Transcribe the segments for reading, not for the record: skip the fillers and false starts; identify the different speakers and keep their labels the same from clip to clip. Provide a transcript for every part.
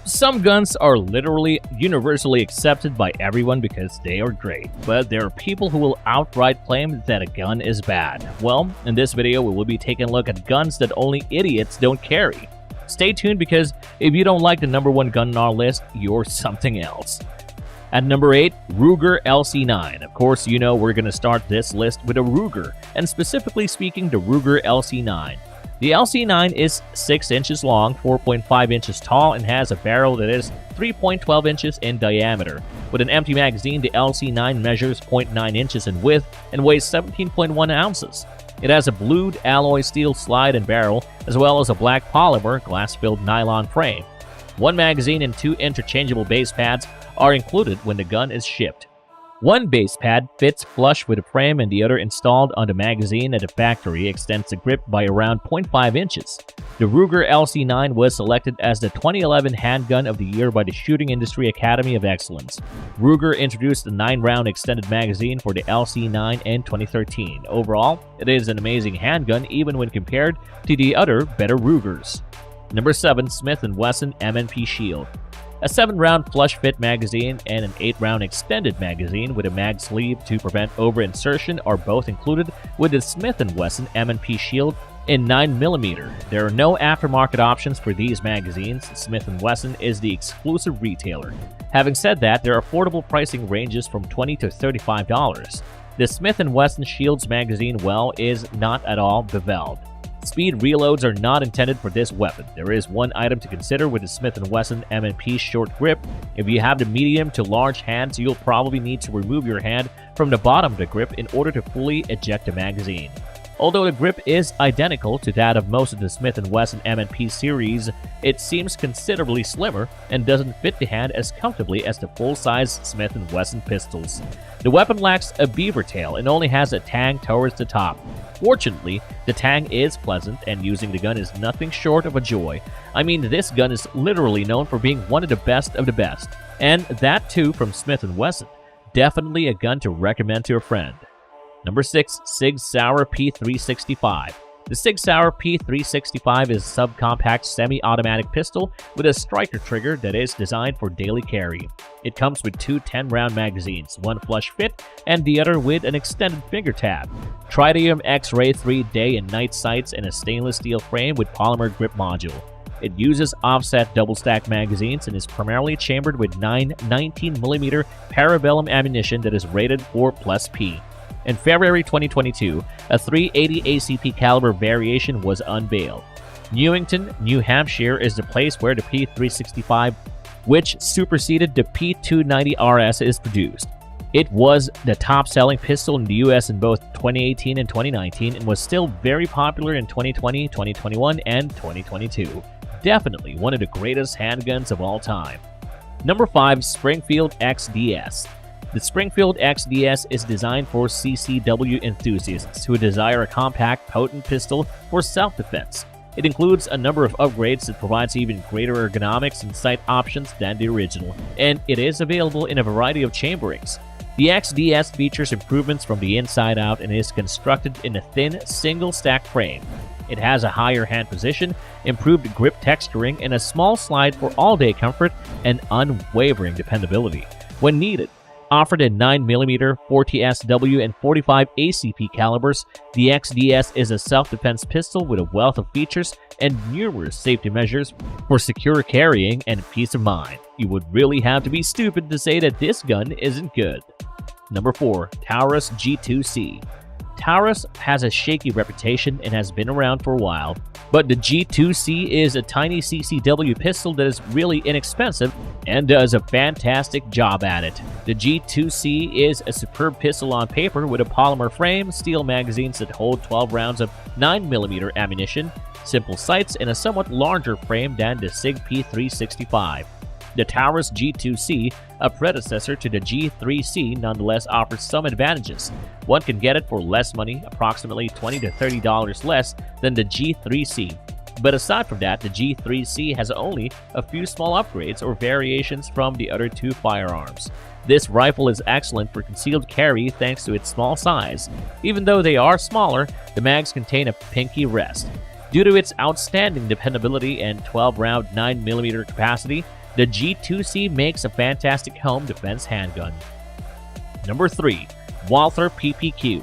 Speaker 1: Some guns are literally universally accepted by everyone because they are great, but there are people who will outright claim that a gun is bad. Well, in this video, we will be taking a look at guns that only idiots don't carry. Stay tuned because if you don't like the number one gun on our list, you're something else. At number 8, Ruger LC9. Of course, we're going to start this list with a Ruger, and specifically speaking, the Ruger LC9. The LC9 is 6 inches long, 4.5 inches tall, and has a barrel that is 3.12 inches in diameter. With an empty magazine, the LC9 measures 0.9 inches in width and weighs 17.1 ounces. It has a blued alloy steel slide and barrel, as well as a black polymer glass-filled nylon frame. One magazine and 2 interchangeable base pads are included when the gun is shipped. One base pad fits flush with the frame, and the other installed on the magazine at the factory extends the grip by around 0.5 inches. The Ruger LC9 was selected as the 2011 Handgun of the Year by the Shooting Industry Academy of Excellence. Ruger introduced the 9-round extended magazine for the LC9 in 2013. Overall, it is an amazing handgun even when compared to the other better Rugers. Number 7, Smith & Wesson M&P Shield. A 7-round flush-fit magazine and an 8-round extended magazine with a mag sleeve to prevent over-insertion are both included with the Smith & Wesson M&P Shield in 9mm. There are no aftermarket options for these magazines. Smith & Wesson is the exclusive retailer. Having said that, there are affordable pricing ranges from $20 to $35. The Smith & Wesson Shield's magazine well is not at all beveled. Speed reloads are not intended for this weapon. There is one item to consider with the Smith & Wesson M&P short grip. If you have the medium to large hands, you'll probably need to remove your hand from the bottom of the grip in order to fully eject the magazine. Although the grip is identical to that of most of the Smith & Wesson M&P series, it seems considerably slimmer and doesn't fit the hand as comfortably as the full-size Smith & Wesson pistols. The weapon lacks a beaver tail and only has a tang towards the top. Fortunately, the tang is pleasant, and using the gun is nothing short of a joy. I mean, this gun is literally known for being one of the best, and that too from Smith & Wesson. Definitely a gun to recommend to a friend. Number 6, Sig Sauer P365. The Sig Sauer P365 is a subcompact semi-automatic pistol with a striker trigger that is designed for daily carry. It comes with 2 10-round magazines, one flush fit and the other with an extended finger tab. Tritium X-Ray 3 day and night sights and a stainless steel frame with polymer grip module. It uses offset double-stack magazines and is primarily chambered with 9 19mm Parabellum ammunition that is rated 4+P. In February 2022, a .380 ACP caliber variation was unveiled. Newington, New Hampshire is the place where the P365, which superseded the P290 RS, is produced. It was the top-selling pistol in the US in both 2018 and 2019 and was still very popular in 2020, 2021, and 2022. Definitely one of the greatest handguns of all time. Number 5, Springfield XDS. The Springfield XDS is designed for CCW enthusiasts who desire a compact, potent pistol for self-defense. It includes a number of upgrades that provides even greater ergonomics and sight options than the original, and it is available in a variety of chamberings. The XDS features improvements from the inside out and is constructed in a thin, single-stack frame. It has a higher hand position, improved grip texturing, and a small slide for all-day comfort and unwavering dependability. When needed, offered in 9mm, 40SW, and 45 ACP calibers, the XDS is a self-defense pistol with a wealth of features and numerous safety measures for secure carrying and peace of mind. You would really have to be stupid to say that this gun isn't good. Number 4, Taurus G2C. Taurus has a shaky reputation and has been around for a while, but the G2C is a tiny CCW pistol that is really inexpensive and does a fantastic job at it. The G2C is a superb pistol on paper with a polymer frame, steel magazines that hold 12 rounds of 9mm ammunition, simple sights, and a somewhat larger frame than the SIG P365. The Taurus G2C, a predecessor to the G3C, nonetheless offers some advantages. One can get it for less money, approximately $20 to $30 less than the G3C. But aside from that, the G3C has only a few small upgrades or variations from the other two firearms. This rifle is excellent for concealed carry thanks to its small size. Even though they are smaller, the mags contain a pinky rest. Due to its outstanding dependability and 12-round 9mm capacity, the G2C makes a fantastic home defense handgun. Number 3. Walther PPQ.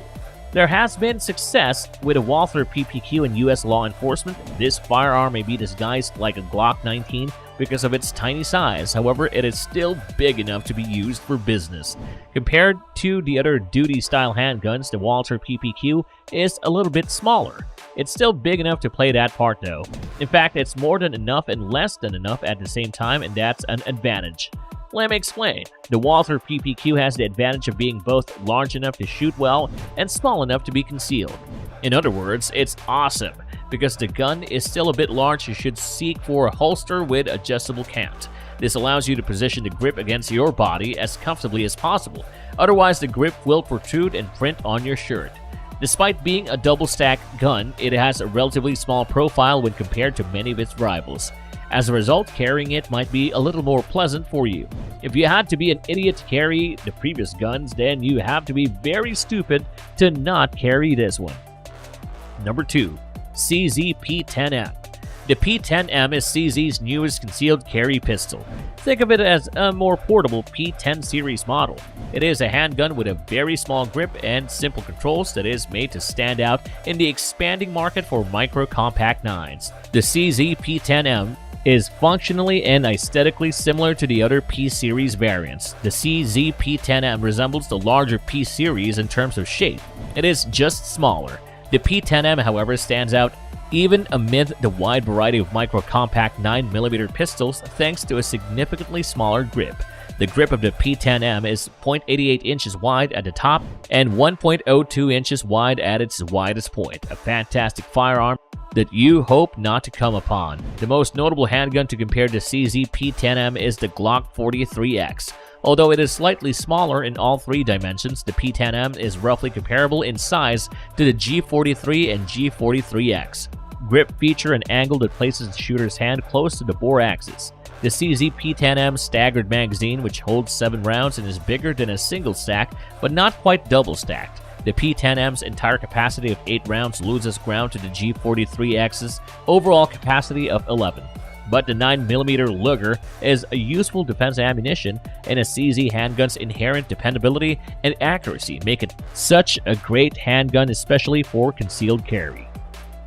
Speaker 1: There has been success with a Walther PPQ in U.S. law enforcement. This firearm may be disguised like a Glock 19 because of its tiny size. However, it is still big enough to be used for business. Compared to the other duty-style handguns, the Walther PPQ is a little bit smaller. It's still big enough to play that part though. In fact, it's more than enough and less than enough at the same time, and that's an advantage. Let me explain. The Walther PPQ has the advantage of being both large enough to shoot well and small enough to be concealed. In other words, it's awesome. Because the gun is still a bit large, you should seek for a holster with adjustable count. This allows you to position the grip against your body as comfortably as possible. Otherwise, the grip will protrude and print on your shirt. Despite being a double-stack gun, it has a relatively small profile when compared to many of its rivals. As a result, carrying it might be a little more pleasant for you. If you had to be an idiot to carry the previous guns, then you have to be very stupid to not carry this one. Number 2. CZ P10M. The P10M is CZ's newest concealed carry pistol. Think of it as a more portable P10 series model. It is a handgun with a very small grip and simple controls that is made to stand out in the expanding market for micro-compact 9s. The CZ P10M is functionally and aesthetically similar to the other P-Series variants. The CZ P10M resembles the larger P-Series in terms of shape. It is just smaller. The P10M, however, stands out even amid the wide variety of micro-compact 9mm pistols thanks to a significantly smaller grip. The grip of the P10M is 0.88 inches wide at the top and 1.02 inches wide at its widest point. A fantastic firearm that you hope not to come upon. The most notable handgun to compare to CZ P10M is the Glock 43X. Although it is slightly smaller in all three dimensions, the P10M is roughly comparable in size to the G43 and G43X. Grip feature an angle that places the shooter's hand close to the bore axis. The CZ P10M staggered magazine, which holds 7 rounds and is bigger than a single stack, but not quite double stacked. The P10M's entire capacity of 8 rounds loses ground to the G43X's overall capacity of 11. But the 9mm Luger is a useful defense ammunition, and a CZ handgun's inherent dependability and accuracy make it such a great handgun, especially for concealed carry.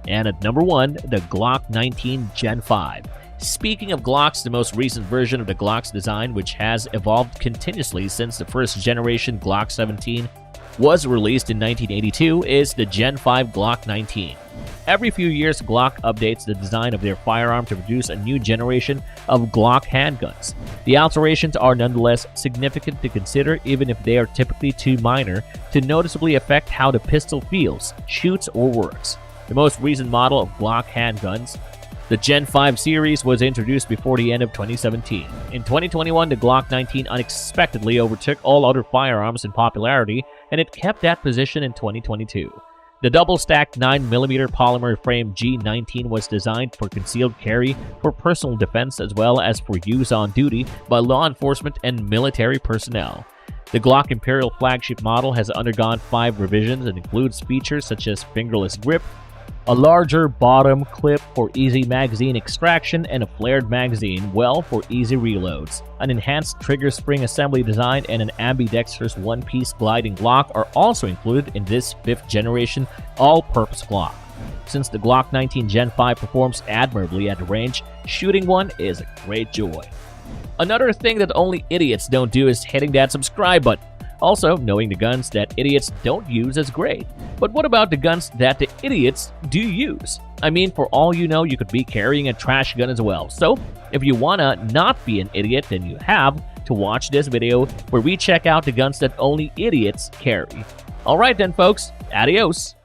Speaker 1: And at number 1, the Glock 19 Gen 5. Speaking of Glocks, the most recent version of the Glock's design, which has evolved continuously since the first generation Glock 17 was released in 1982, is the Gen 5 Glock 19. Every few years, Glock updates the design of their firearm to produce a new generation of Glock handguns. The alterations are nonetheless significant to consider, even if they are typically too minor to noticeably affect how the pistol feels, shoots, or works. The most recent model of Glock handguns, the Gen 5 series, was introduced before the end of 2017. In 2021, the Glock 19 unexpectedly overtook all other firearms in popularity, and it kept that position in 2022. The double-stacked 9mm polymer frame G19 was designed for concealed carry, for personal defense, as well as for use on duty by law enforcement and military personnel. The Glock Imperial flagship model has undergone 5 revisions and includes features such as fingerless grip, a larger bottom clip for easy magazine extraction, and a flared magazine well for easy reloads. An enhanced trigger spring assembly design and an ambidextrous one-piece gliding Glock are also included in this 5th generation all-purpose Glock. Since the Glock 19 Gen 5 performs admirably at the range, shooting one is a great joy. Another thing that only idiots don't do is hitting that subscribe button. Also, knowing the guns that idiots don't use is great. But what about the guns that the idiots do use? I mean, for all you know, you could be carrying a trash gun as well. So, if you wanna not be an idiot, then you have to watch this video where we check out the guns that only idiots carry. Alright then folks, adios!